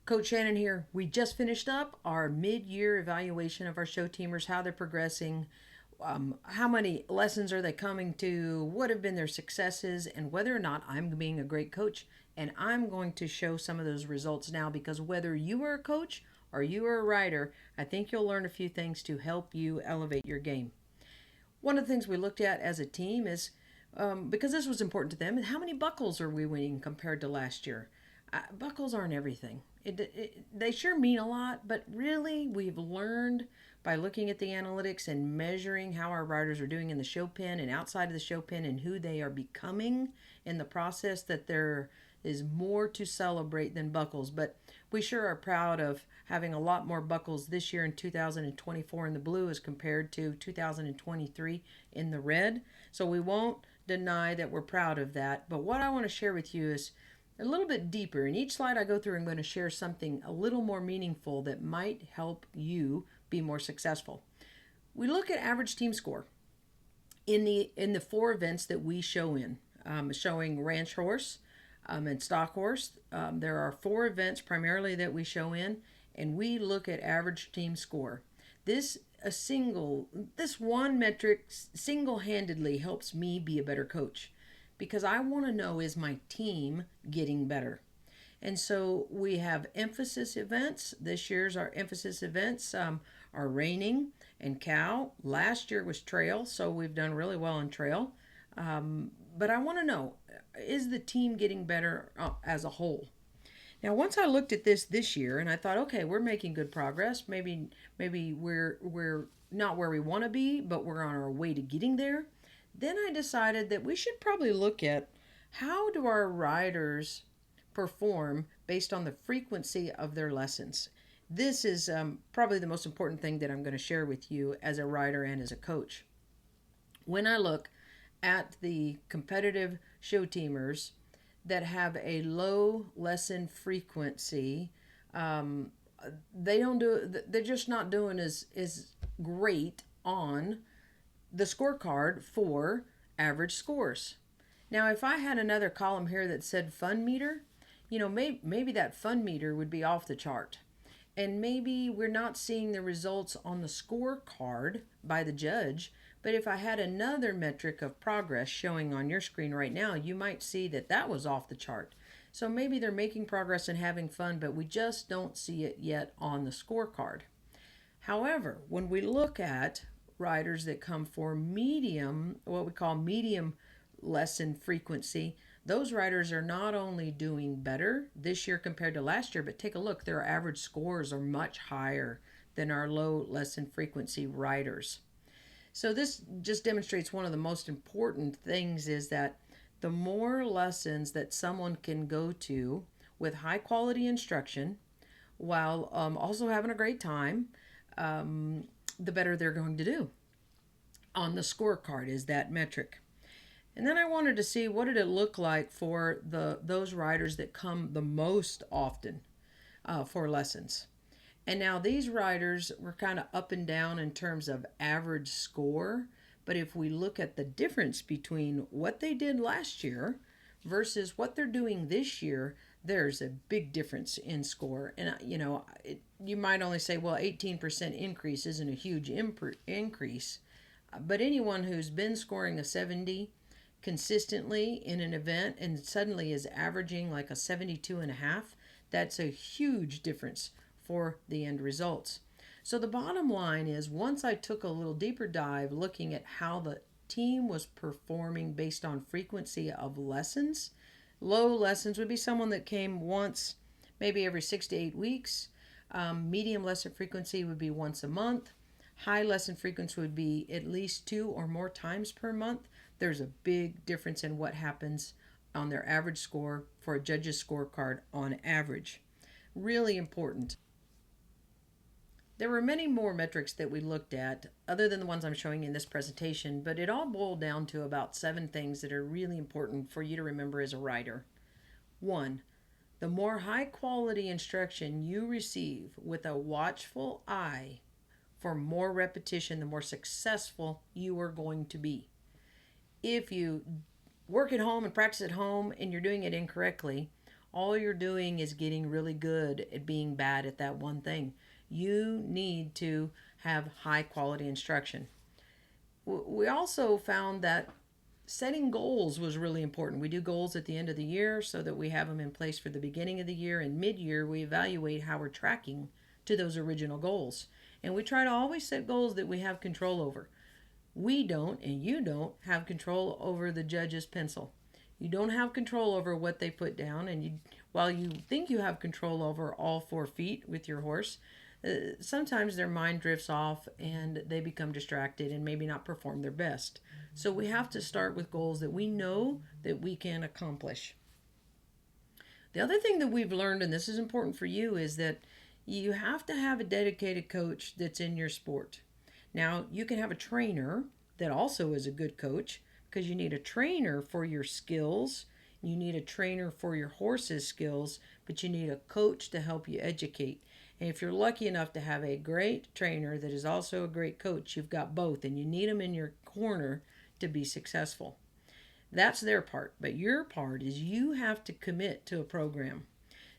Coach Shannon here. We just finished up our mid-year evaluation of our show teamers, how they're progressing, how many lessons are they coming to, what have been their successes, and whether or not I'm being a great coach. And I'm going to show some of those results now because whether you are a coach or you are a writer, I think you'll learn a few things to help you elevate your game. One of the things we looked at as a team is because this was important to them, and how many buckles are we winning compared to last year? Buckles aren't everything. They sure mean a lot, but really we've learned by looking at the analytics and measuring how our riders are doing in the show pen and outside of the show pen and who they are becoming in the process that there is more to celebrate than buckles. But we sure are proud of having a lot more buckles this year in 2024 in the blue as compared to 2023 in the red. So we won't deny that we're proud of that. But what I want to share with you is a little bit deeper. In each slide I go through, I'm going to share something a little more meaningful that might help you be more successful. We look at average team score in the four events that we show in, showing ranch horse and stock horse. There are four events primarily that we show in, and we look at average team score. This one metric single-handedly helps me be a better coach because I want to know, is my team getting better? And so we have emphasis events. This year's our emphasis events are reining and cow. Last year was trail, so we've done really well in trail. But I want to know, is the team getting better as a whole? Now, once I looked at this year, and I thought, okay, we're making good progress. Maybe we're not where we want to be, but we're on our way to getting there. Then I decided that we should probably look at how do our riders perform based on the frequency of their lessons. This is probably the most important thing that I'm going to share with you as a rider and as a coach. When I look at the competitive show teamers that have a low lesson frequency, they're just not doing as great on the scorecard for average scores. Now, if I had another column here that said fun meter, maybe that fun meter would be off the chart. And maybe we're not seeing the results on the scorecard by the judge. But if I had another metric of progress showing on your screen right now, you might see that was off the chart. So maybe they're making progress and having fun, but we just don't see it yet on the scorecard. However, when we look at riders that come for what we call medium lesson frequency, those riders are not only doing better this year compared to last year, but take a look, their average scores are much higher than our low lesson frequency riders. So this just demonstrates one of the most important things is that the more lessons that someone can go to with high quality instruction while also having a great time, the better they're going to do. On the scorecard is that metric. And then I wanted to see what did it look like for those riders that come the most often for lessons. And now these riders were kind of up and down in terms of average score. But if we look at the difference between what they did last year versus what they're doing this year, there's a big difference in score. And, you might only say, well, 18% increase isn't a huge increase. But anyone who's been scoring a 70 consistently in an event and suddenly is averaging like a 72.5, that's a huge difference for the end results. So the bottom line is, once I took a little deeper dive looking at how the team was performing based on frequency of lessons, low lessons would be someone that came once, maybe every 6 to 8 weeks. Medium lesson frequency would be once a month. High lesson frequency would be at least 2 or more times per month. There's a big difference in what happens on their average score for a judge's scorecard on average. Really important. There were many more metrics that we looked at other than the ones I'm showing in this presentation, but it all boiled down to about 7 things that are really important for you to remember as a writer. 1, the more high quality instruction you receive with a watchful eye for more repetition, the more successful you are going to be. If you work at home and practice at home and you're doing it incorrectly, all you're doing is getting really good at being bad at that one thing. You need to have high quality instruction. We also found that setting goals was really important. We do goals at the end of the year so that we have them in place for the beginning of the year, and mid-year we evaluate how we're tracking to those original goals. And we try to always set goals that we have control over. We don't, and you don't, have control over the judge's pencil. You don't have control over what they put down, and while you think you have control over all 4 feet with your horse, sometimes their mind drifts off and they become distracted and maybe not perform their best. So we have to start with goals that we know that we can accomplish. The other thing that we've learned, and this is important for you, is that you have to have a dedicated coach that's in your sport. Now, you can have a trainer that also is a good coach, because you need a trainer for your skills, you need a trainer for your horse's skills, but you need a coach to help you educate. And if you're lucky enough to have a great trainer that is also a great coach, you've got both, and you need them in your corner to be successful. That's their part, but your part is you have to commit to a program.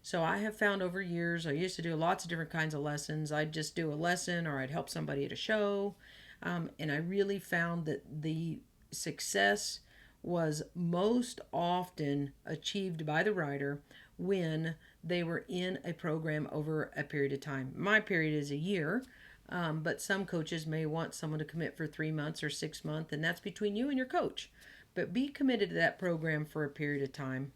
So I have found over years, I used to do lots of different kinds of lessons. I'd just do a lesson or I'd help somebody at a show. And I really found that the success was most often achieved by the rider when they were in a program over a period of time. My period is a year, but some coaches may want someone to commit for 3 months or 6 months, and that's between you and your coach. But be committed to that program for a period of time.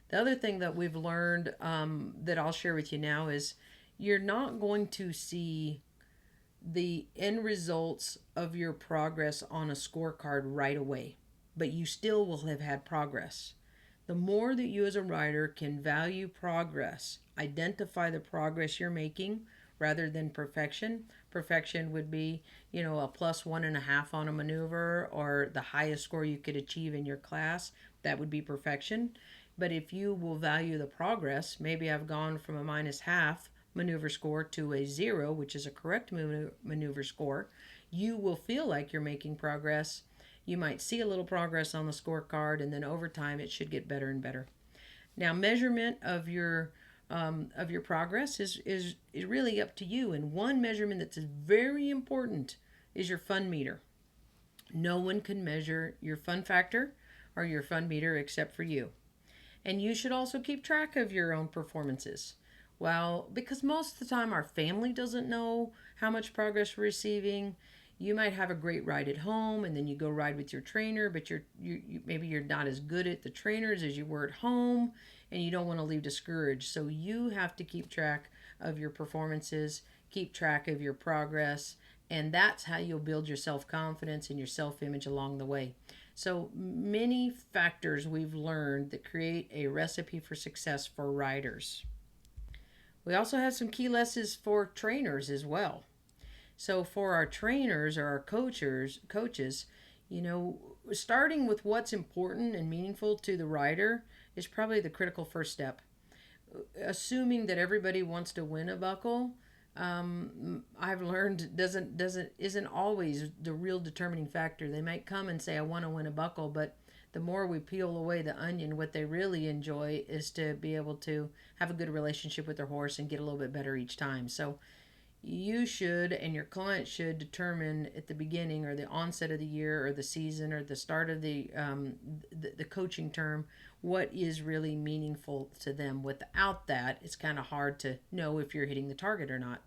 The other thing that we've learned that I'll share with you now is you're not going to see the end results of your progress on a scorecard right away, but you still will have had progress. The more that you as a rider can value progress, identify the progress you're making rather than perfection. Perfection would be, a plus 1.5 on a maneuver or the highest score you could achieve in your class. That would be perfection. But if you will value the progress, maybe I've gone from a minus half maneuver score to a 0, which is a correct maneuver score, you will feel like you're making progress. You might see a little progress on the scorecard, and then over time it should get better and better. Now, measurement of your progress is really up to you. And one measurement that's very important is your fun meter. No one can measure your fun factor or your fun meter except for you. And you should also keep track of your own performances. Well, because most of the time our family doesn't know how much progress we're receiving. You might have a great ride at home, and then you go ride with your trainer, but maybe you're not as good at the trainers as you were at home, and you don't want to leave discouraged. So you have to keep track of your performances, keep track of your progress, and that's how you'll build your self-confidence and your self-image along the way. So many factors we've learned that create a recipe for success for riders. We also have some key lessons for trainers as well. So for our trainers or our coaches, starting with what's important and meaningful to the rider is probably the critical first step. Assuming that everybody wants to win a buckle, I've learned isn't always the real determining factor. They might come and say, I want to win a buckle, but the more we peel away the onion, what they really enjoy is to be able to have a good relationship with their horse and get a little bit better each time. So you should, and your client should, determine at the beginning or the onset of the year or the season or the start of the coaching term what is really meaningful to them. Without that, it's kind of hard to know if you're hitting the target or not.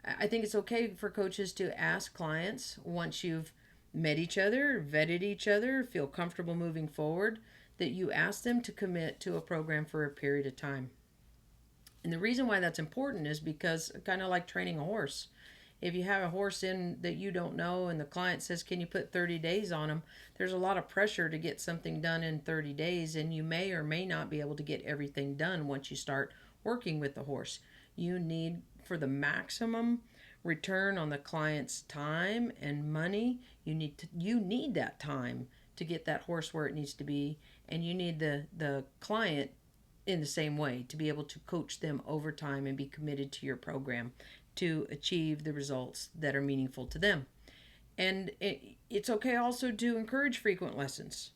I think it's okay for coaches to ask clients, once you've met each other, vetted each other, feel comfortable moving forward, that you ask them to commit to a program for a period of time. And the reason why that's important is because, kind of like training a horse, if you have a horse in that you don't know and the client says, can you put 30 days on him? There's a lot of pressure to get something done in 30 days, and you may or may not be able to get everything done once you start working with the horse. You need, for the maximum return on the client's time and money, you need that time to get that horse where it needs to be, and you need the client in the same way to be able to coach them over time and be committed to your program to achieve the results that are meaningful to them. And it's okay also to encourage frequent lessons.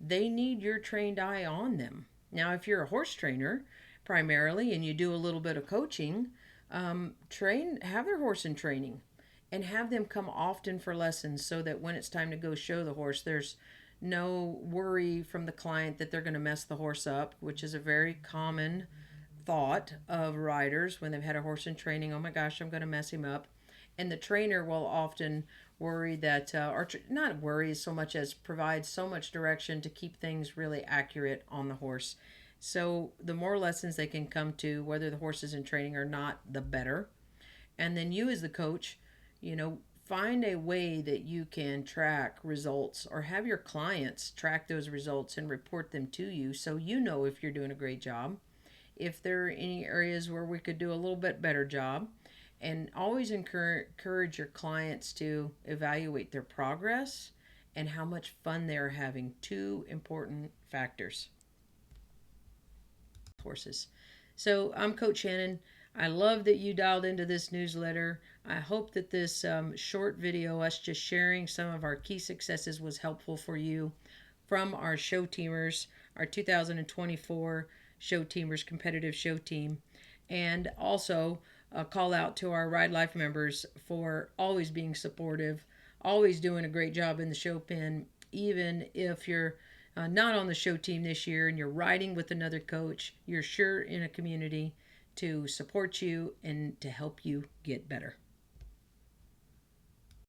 They need your trained eye on them. Now, if you're a horse trainer primarily and you do a little bit of coaching, have their horse in training and have them come often for lessons so that when it's time to go show the horse, there's no worry from the client that they're going to mess the horse up, which is a very common thought of riders when they've had a horse in training. Oh my gosh, I'm going to mess him up. And the trainer will often worry that, not worry so much as provide so much direction to keep things really accurate on the horse. So the more lessons they can come to, whether the horse is in training or not, the better. And then you, as the coach, find a way that you can track results or have your clients track those results and report them to you so you know if you're doing a great job, if there are any areas where we could do a little bit better job. And always encourage your clients to evaluate their progress and how much fun they're having. Two important factors. Horses. So I'm Coach Shannon. I love that you dialed into this newsletter. I hope that this short video, us just sharing some of our key successes, was helpful for you from our show teamers, our 2024 show teamers, competitive show team. And also a call out to our Ride Life members for always being supportive, always doing a great job in the show pen, even if you're not on the show team this year and you're riding with another coach, you're sure in a community to support you and to help you get better.